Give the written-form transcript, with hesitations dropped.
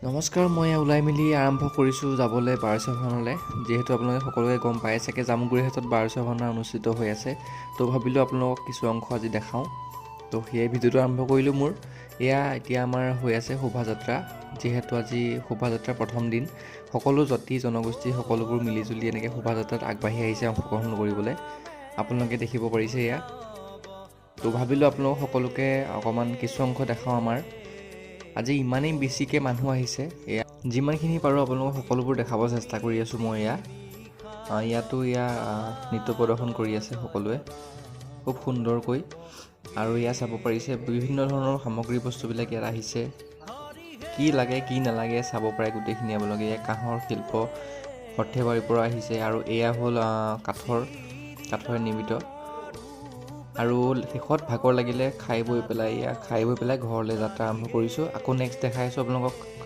নমস্কাৰ, মই ওলাই মেলি আৰম্ভ কৰিছোঁ যাবলৈ বাৰচা ভাওনালৈ। যিহেতু আপোনালোকে সকলোৱে গম পাই চাগে জামুগুৰি হাটত বাৰচা ভাওনা অনুষ্ঠিত হৈ আছে। তো ভাবিলোঁ আপোনালোকক কিছু অংশ আজি দেখাওঁ। তো সেয়ে ভিডিঅ'টো আৰম্ভ কৰিলোঁ মোৰ। এতিয়া আমাৰ হৈ আছে শোভাযাত্ৰা। যিহেতু আজি শোভাযাত্ৰাৰ প্ৰথম দিন, সকলো জাতি জনগোষ্ঠী সকলোবোৰ মিলিজুলি এনেকৈ শোভাযাত্ৰাত আগবাঢ়ি আহিছে অংশগ্ৰহণ কৰিবলৈ। আপোনালোকে দেখিব পাৰিছে এয়া। তো ভাবিলোঁ আপোনালোক সকলোকে অকণমান কিছু অংশ দেখাওঁ আমাৰ। আজি ইমানেই বেছিকৈ মানুহ আহিছে, এয়া যিমানখিনি পাৰোঁ আপোনালোকক সকলোবোৰ দেখাব চেষ্টা কৰি আছোঁ মই। ইয়াতো নৃত্য প্ৰদৰ্শন কৰি আছে সকলোৱে খুব সুন্দৰকৈ। আৰু চাব পাৰিছে বিভিন্ন ধৰণৰ সামগ্ৰী বস্তুবিলাক ইয়াত আহিছে। কি লাগে কি নালাগে চাব পাৰে গোটেইখিনি আপোনালোকে। কাঁহৰ শিল্প সৰ্থেবাৰীৰ পৰা আহিছে আৰু এয়া হ'ল কাঠৰে নিৰ্মিত। আৰু শেষত ভাগৰ লাগিলে খাই বৈ পেলাই ঘৰলৈ যাত্ৰা আৰম্ভ কৰিছোঁ। আকৌ নেক্সট দেখাই আছোঁ আপোনালোকক।